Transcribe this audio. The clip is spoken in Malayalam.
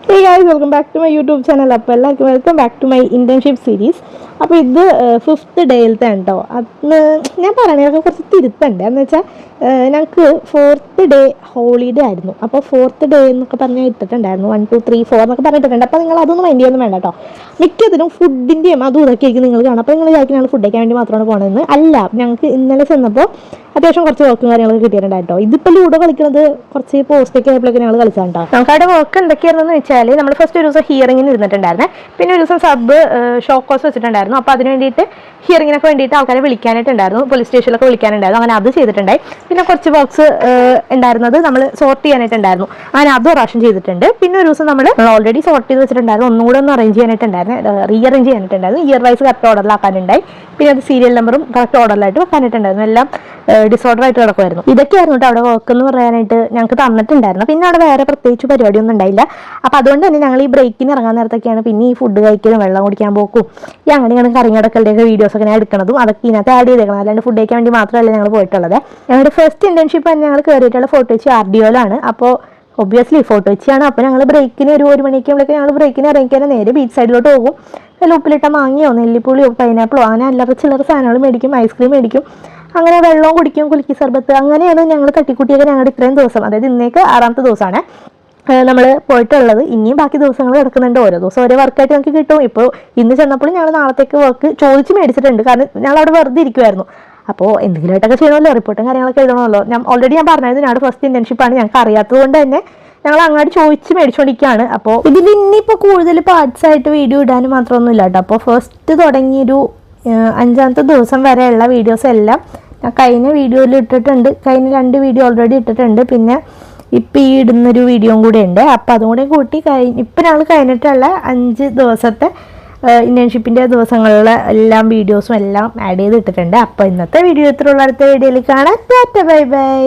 Hey guys, welcome back to my YouTube channel. Welcome back to my internship series. അപ്പോൾ ഇത് 5th ഡേയിലത്തെ ഉണ്ടോ അന്ന് ഞാൻ പറയണതൊക്കെ കുറച്ച് തിരുത്തുണ്ട് എന്ന് വെച്ചാൽ ഞങ്ങൾക്ക് 4th ഡേ ഹോളിഡേ ആയിരുന്നു. അപ്പോൾ 4th ഡേ എന്നൊക്കെ പറഞ്ഞാൽ ഇട്ടിട്ടുണ്ടായിരുന്നു 1 2 3 4 എന്നൊക്കെ പറഞ്ഞിട്ടുണ്ട്. അപ്പോൾ നിങ്ങൾ അതൊന്നും മൈൻഡ് ചെയ്യൊന്നും വേണ്ട കേട്ടോ. മിക്കതിനും ഫുഡിൻ്റെയും അതും ഇതൊക്കെ ആയിരിക്കും നിങ്ങൾ കാണാം. അപ്പോൾ നിങ്ങൾ വിചാരിക്കും ഞങ്ങൾ ഫുഡ് കഴിക്കാൻ വേണ്ടി മാത്രമാണ് പോകുന്നതെന്ന്. അല്ല, ഞങ്ങൾക്ക് ഇന്നലെ ചെന്നപ്പോൾ അത്യാവശ്യം കുറച്ച് വർക്കും കാര്യങ്ങളൊക്കെ കിട്ടിയിട്ടുണ്ടായിട്ടോ. ഇതിപ്പോൾ ലൂഡോ കളിക്കുന്നത് കുറച്ച് പോസ്റ്റൊക്കെ ആയപ്പോഴൊക്കെ ഞങ്ങൾ കളിച്ചാൽ കേട്ടോ. നമുക്ക് അവിടെ വർക്ക് എന്തൊക്കെയാണെന്ന് വെച്ചാൽ നമ്മൾ ഫസ്റ്റ് ഒരു ദിവസം ഹിയറിങ്ങിന് ഇരുന്നിട്ടുണ്ടായിരുന്നേ. പിന്നെ ഒരു ദിവസം സബ് ഷോക്കോസ് വെച്ചിട്ടുണ്ടായിരുന്നു. അപ്പോൾ അതിന് വേണ്ടിയിട്ട് ഹിയറിങ്ങിനൊക്കെ വേണ്ടിയിട്ട് ആൾക്കാരെ വിളിക്കാനായിട്ടുണ്ടായിരുന്നു, പോലീസ് സ്റ്റേഷനിലൊക്കെ വിളിക്കാനുണ്ടായിരുന്നു. അങ്ങനെ അത് ചെയ്തിട്ടുണ്ടായി. പിന്നെ കുറച്ച് വർക്ക്സ് ഉണ്ടായിരുന്നത് നമ്മൾ സോർട്ട് ചെയ്യാനായിട്ടുണ്ടായിരുന്നു. അങ്ങനെ അതും പ്രാവശ്യം ചെയ്തിട്ടുണ്ട്. പിന്നെ ഒരു ദിവസം നമ്മൾ ഓൾറെഡി സോർട്ട് ചെയ്ത് വെച്ചിട്ടുണ്ടായിരുന്നു, ഒന്നുകൂടെ ഒന്ന് അറേഞ്ച് ചെയ്യാനായിട്ടുണ്ടായിരുന്നു, റീഅറേഞ്ച് ചെയ്യാനായിട്ടുണ്ടായിരുന്നു. ഇയർ വൈസ് കറക്റ്റ് ഓർഡറിലാക്കാനുണ്ടായി. പിന്നെ അത് സീരിയൽ നമ്പറും കറക്റ്റ് ഓർഡറിലായിട്ട് വെക്കാനായിട്ടുണ്ടായിരുന്നു. എല്ലാം ഡിസോർഡർ ആയിട്ട് കിടക്കുമായിരുന്നു. ഇതൊക്കെയായിരുന്നു കേട്ടോ അവിടെ വർക്ക് എന്ന് പറയാനായിട്ട് ഞങ്ങൾക്ക് തന്നിട്ടുണ്ടായിരുന്നു. പിന്നെ അവിടെ വേറെ പ്രത്യേകിച്ച് പരിപാടിയൊന്നും ഉണ്ടായില്ല. അപ്പോൾ അതുകൊണ്ട് തന്നെ ഞങ്ങൾ ഈ ബ്രേക്കിന് ഇറങ്ങാൻ നേരത്തൊക്കെയാണ് പിന്നെ ഈ ഫുഡ് കഴിക്കലും വെള്ളം കുടിക്കാൻ പോക്കും ഈ അങ്ങനെയാണ് കറങ്ങിടക്കലുടെയൊക്കെ വീഡിയോസൊക്കെ ഞാൻ എടുക്കുന്നതും അതൊക്കെ ഇതിനകത്ത് ആഡ് ചെയ്തേക്കണം. അല്ലാണ്ട് ഫുഡ് കഴിക്കാൻ വേണ്ടി മാത്രമല്ല ഞങ്ങൾ പോയിട്ടുള്ളത്. ഞങ്ങളുടെ ഫസ്റ്റ് ഇന്റേൺഷിപ്പ് ഞങ്ങൾ കയറിയിട്ടുള്ള ഫോട്ടോ വെച്ച് RDOയിലാണ്. അപ്പോൾ ഒബ്വിയസ്ലി ഫോട്ടോ വെച്ചാണ്. അപ്പോൾ ഞങ്ങൾ ബ്രേക്കിന് ഒരു മണിക്കുമ്പോഴേക്കും ഞങ്ങൾ ബ്രേക്കിന് ഇറങ്ങിക്കാൻ നേരെ ബീച്ച് സൈഡിലോട്ട് പോകും. വല്ല ഉപ്പിലിട്ട മാങ്ങയോ നെല്ലിപ്പുളിയോ പൈനാപ്പിളോ അങ്ങനെ അല്ലറ ചില്ലറ സാധനങ്ങൾ മേടിക്കും, ഐസ്ക്രീം മേടിക്കും, അങ്ങനെ വെള്ളവും കുടിക്കും, കുലുക്കി സർബത്ത്. അങ്ങനെയാണ് ഞങ്ങൾ തട്ടിക്കുട്ടിയൊക്കെ ഞങ്ങളുടെ ഇത്രയും ദിവസം, അതായത് ഇന്നേക്ക് 6ാമത്തെ ദിവസമാണ് നമ്മൾ പോയിട്ടുള്ളത്. ഇനിയും ബാക്കി ദിവസങ്ങൾ കിടക്കുന്നുണ്ട്. ഓരോ ദിവസം ഓരോ വർക്കായിട്ട് ഞങ്ങൾക്ക് കിട്ടും. ഇപ്പോൾ ഇന്ന് ചെന്നപ്പോൾ ഞങ്ങൾ നാളത്തേക്ക് വർക്ക് ചോദിച്ച് മേടിച്ചിട്ടുണ്ട്. കാരണം ഞങ്ങൾ അവിടെ വെറുതെ ഇരിക്കുമായിരുന്നു. അപ്പോൾ എന്തെങ്കിലുമായിട്ടൊക്കെ ചെയ്യണമല്ലോ, റിപ്പോർട്ടും കാര്യങ്ങളൊക്കെ എഴുതണമല്ലോ. ഞാൻ ഓൾറെഡി പറഞ്ഞത് ഞങ്ങളുടെ ഫസ്റ്റ് ഇന്റേൺഷിപ്പാണ്. ഞങ്ങൾക്ക് അറിയാത്തത് കൊണ്ട് തന്നെ ഞങ്ങൾ അങ്ങോട്ട് ചോദിച്ച് മേടിച്ചുകൊണ്ടിരിക്കുകയാണ്. അപ്പോൾ ഇതിൽ ഇനിയിപ്പോൾ കൂടുതൽ പാർട്സ് ആയിട്ട് വീഡിയോ ഇടാനും മാത്രമൊന്നും ഇല്ല കേട്ടോ. അപ്പോൾ ഫസ്റ്റ് തുടങ്ങിയൊരു 5ാമത്തെ ദിവസം വരെയുള്ള വീഡിയോസ് എല്ലാം ഞാൻ കഴിഞ്ഞ വീഡിയോയിൽ ഇട്ടിട്ടുണ്ട്. കഴിഞ്ഞ 2 വീഡിയോ ഓൾറെഡി ഇട്ടിട്ടുണ്ട്. പിന്നെ ഇപ്പം ഈ ഇടുന്നൊരു വീഡിയോയും കൂടെ ഉണ്ട്. അപ്പോൾ അതും കൂടെ കൂട്ടി ഇപ്പം ഞങ്ങൾ കഴിഞ്ഞിട്ടുള്ള 5 ദിവസത്തെ ഇന്റേൺഷിപ്പിൻ്റെ ദിവസങ്ങളിലെ എല്ലാം വീഡിയോസും എല്ലാം ആഡ് ചെയ്ത് ഇട്ടിട്ടുണ്ട്. അപ്പോൾ ഇന്നത്തെ വീഡിയോ ഇത്രയുള്ള, അടുത്ത വീഡിയോയിൽ കാണാം. Bye bye.